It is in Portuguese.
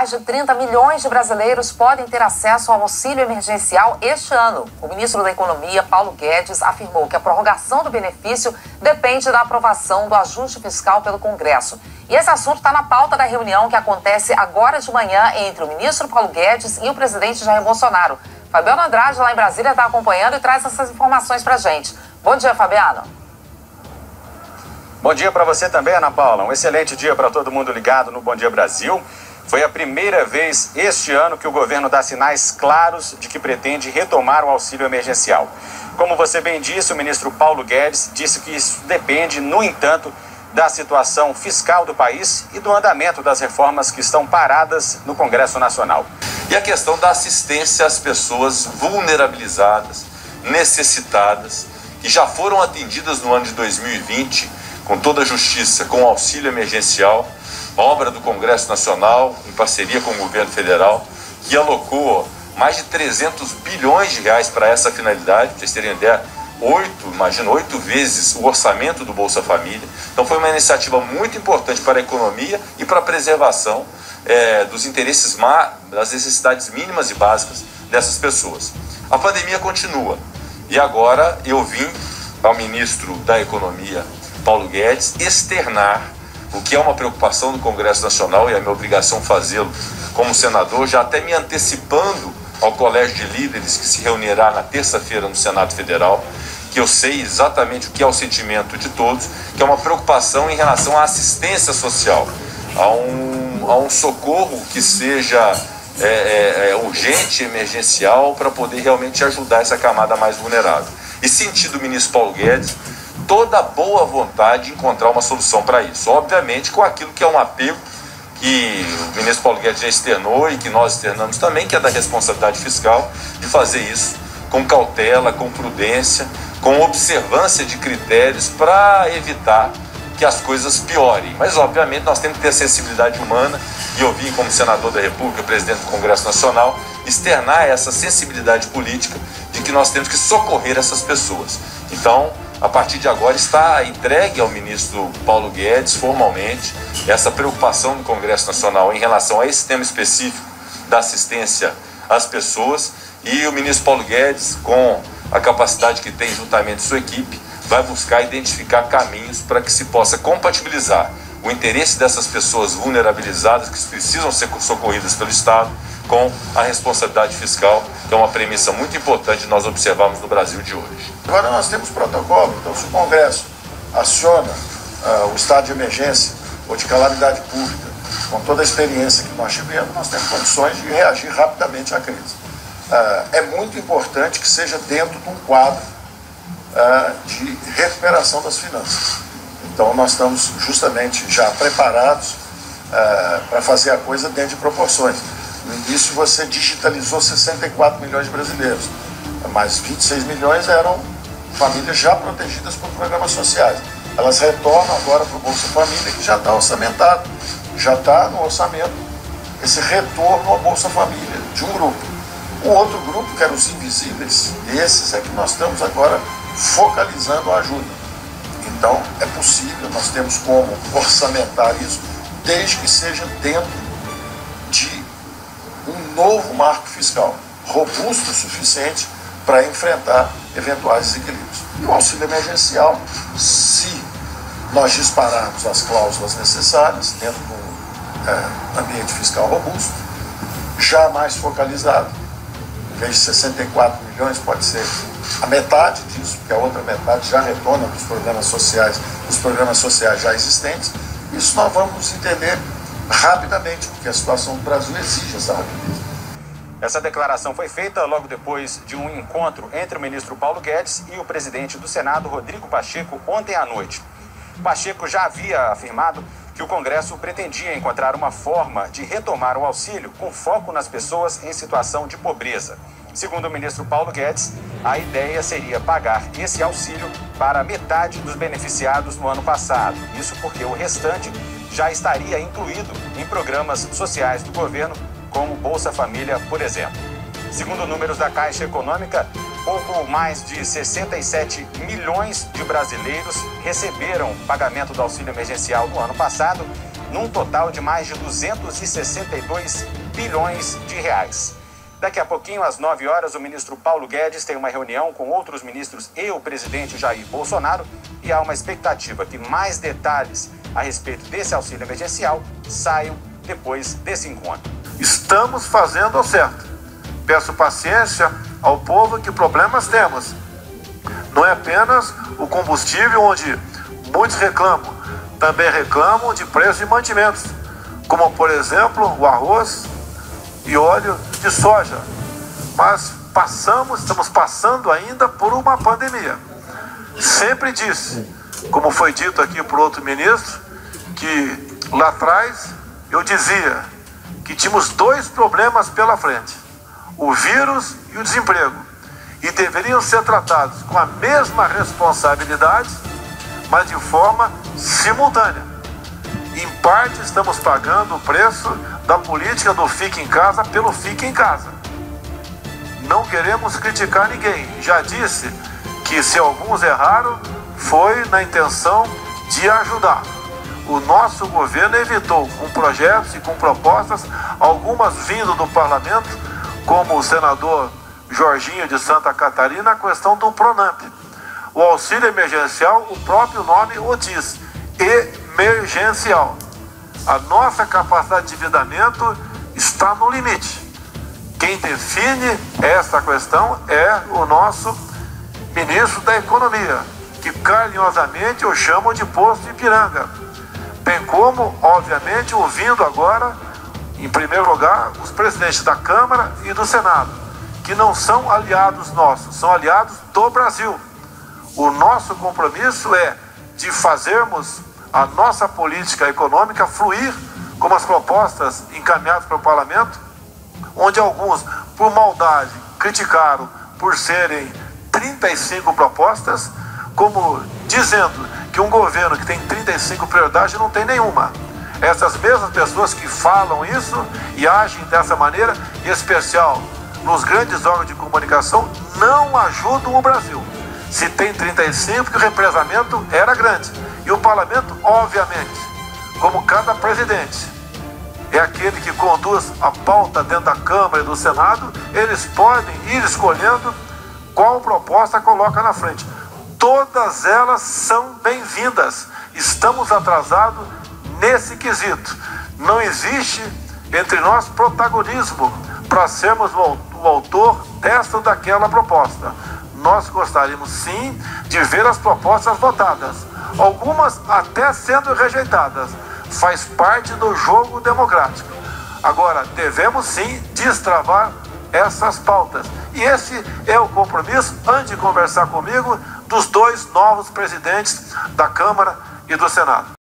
mais de 30 milhões de brasileiros podem ter acesso ao auxílio emergencial este ano. O ministro da Economia, Paulo Guedes, afirmou que a prorrogação do benefício depende da aprovação do ajuste fiscal pelo Congresso. E esse assunto está na pauta da reunião que acontece agora de manhã entre o ministro Paulo Guedes e o presidente Jair Bolsonaro. Fabiano Andrade, lá em Brasília, está acompanhando e traz essas informações para a gente. Bom dia, Fabiano. Bom dia para você também, Ana Paula. Um excelente dia para todo mundo ligado no Bom Dia Brasil. Foi a primeira vez este ano que o governo dá sinais claros de que pretende retomar o auxílio emergencial. Como você bem disse, o ministro Paulo Guedes disse que isso depende, no entanto, da situação fiscal do país e do andamento das reformas que estão paradas no Congresso Nacional. E a questão da assistência às pessoas vulnerabilizadas, necessitadas, que já foram atendidas no ano de 2020, com toda a justiça, com o auxílio emergencial, obra do Congresso Nacional, em parceria com o governo federal, que alocou mais de 300 bilhões de reais para essa finalidade, para vocês terem ideia, 8 vezes o orçamento do Bolsa Família. Então foi uma iniciativa muito importante para a economia e para a preservação dos interesses, das necessidades mínimas e básicas dessas pessoas. A pandemia continua e agora eu vim ao ministro da Economia, Paulo Guedes, externar o que é uma preocupação do Congresso Nacional e é minha obrigação fazê-lo como senador, já até me antecipando ao Colégio de Líderes que se reunirá na terça-feira no Senado Federal, que eu sei exatamente o que é o sentimento de todos, que é uma preocupação em relação à assistência social, a um socorro que seja urgente, emergencial, para poder realmente ajudar essa camada mais vulnerável. E senti do ministro Paulo Guedes toda a boa vontade de encontrar uma solução para isso. Obviamente com aquilo que é um apego que o ministro Paulo Guedes já externou e que nós externamos também, que é da responsabilidade fiscal, de fazer isso com cautela, com prudência, com observância de critérios para evitar que as coisas piorem. Mas, obviamente, nós temos que ter sensibilidade humana e eu vim, como senador da República, presidente do Congresso Nacional, externar essa sensibilidade política de que nós temos que socorrer essas pessoas. Então, a partir de agora está entregue ao ministro Paulo Guedes, formalmente, essa preocupação do Congresso Nacional em relação a esse tema específico da assistência às pessoas, e o ministro Paulo Guedes, com a capacidade que tem juntamente sua equipe, vai buscar identificar caminhos para que se possa compatibilizar o interesse dessas pessoas vulnerabilizadas que precisam ser socorridas pelo Estado com a responsabilidade fiscal, que é uma premissa muito importante nós observamos no Brasil de hoje. Agora nós temos protocolo, então se o Congresso aciona o estado de emergência ou de calamidade pública, com toda a experiência que nós tivemos, nós temos condições de reagir rapidamente à crise. É muito importante que seja dentro de um quadro de recuperação das finanças. Então nós estamos justamente já preparados para fazer a coisa dentro de proporções. No início você digitalizou 64 milhões de brasileiros, mas 26 milhões eram famílias já protegidas por programas sociais. Elas retornam agora para o Bolsa Família, que já está orçamentado, já está no orçamento esse retorno ao Bolsa Família de um grupo. O outro grupo, que eram os invisíveis, esses é que nós estamos agora focalizando a ajuda. Então é possível, nós temos como orçamentar isso, desde que seja dentro de um novo marco fiscal, robusto o suficiente para enfrentar eventuais desequilíbrios. E o auxílio emergencial, se nós dispararmos as cláusulas necessárias dentro de um ambiente fiscal robusto, já mais focalizado, em vez de 64 milhões, pode ser a metade disso, porque a outra metade já retorna dos programas sociais já existentes. Isso nós vamos entender rapidamente, porque a situação do Brasil exige essa rapidez. Essa declaração foi feita logo depois de um encontro entre o ministro Paulo Guedes e o presidente do Senado, Rodrigo Pacheco, ontem à noite. Pacheco já havia afirmado que o Congresso pretendia encontrar uma forma de retomar o auxílio com foco nas pessoas em situação de pobreza. Segundo o ministro Paulo Guedes, a ideia seria pagar esse auxílio para metade dos beneficiados no ano passado. Isso porque o restante já estaria incluído em programas sociais do governo, como Bolsa Família, por exemplo. Segundo números da Caixa Econômica, pouco mais de 67 milhões de brasileiros receberam pagamento do auxílio emergencial no ano passado num total de mais de 262 bilhões de reais. Daqui a pouquinho, às 9 horas, o ministro Paulo Guedes tem uma reunião com outros ministros e o presidente Jair Bolsonaro, e há uma expectativa que mais detalhes a respeito desse auxílio emergencial saiam depois desse encontro. Estamos fazendo o certo. Peço paciência ao povo, que problemas temos. Não é apenas o combustível, onde muitos reclamam, também reclamam de preço de mantimentos, como por exemplo o arroz e óleo de soja. Mas estamos passando ainda por uma pandemia. Sempre disse, como foi dito aqui por outro ministro, que lá atrás eu dizia que tínhamos dois problemas pela frente: o vírus e o desemprego, e deveriam ser tratados com a mesma responsabilidade, mas de forma simultânea. Em parte, estamos pagando o preço da política do fique em casa pelo fique em casa. Não queremos criticar ninguém. Já disse que se alguns erraram, foi na intenção de ajudar. O nosso governo evitou, com projetos e com propostas, algumas vindo do parlamento, como o senador Jorginho de Santa Catarina, a questão do Pronamp. O auxílio emergencial, o próprio nome o diz, emergencial. A nossa capacidade de endividamento está no limite. Quem define essa questão é o nosso ministro da Economia, que carinhosamente eu chamo de Posto Ipiranga. Bem como, obviamente, ouvindo agora, em primeiro lugar, os presidentes da Câmara e do Senado, que não são aliados nossos, são aliados do Brasil. O nosso compromisso é de fazermos a nossa política econômica fluir como as propostas encaminhadas para o parlamento, onde alguns, por maldade, criticaram por serem 35 propostas, como dizendo que um governo que tem 35 prioridades não tem nenhuma. Essas mesmas pessoas que falam isso e agem dessa maneira, em especial nos grandes órgãos de comunicação, não ajudam o Brasil. Se tem 35, que o represamento era grande. E o parlamento, obviamente, como cada presidente é aquele que conduz a pauta dentro da Câmara e do Senado, eles podem ir escolhendo qual proposta coloca na frente. Todas elas são bem-vindas. Estamos atrasados nesse quesito. Não existe entre nós protagonismo para sermos o autor desta ou daquela proposta. Nós gostaríamos sim de ver as propostas votadas, algumas até sendo rejeitadas. Faz parte do jogo democrático. Agora, devemos sim destravar essas pautas. E esse é o compromisso, antes de conversar comigo, dos dois novos presidentes da Câmara e do Senado.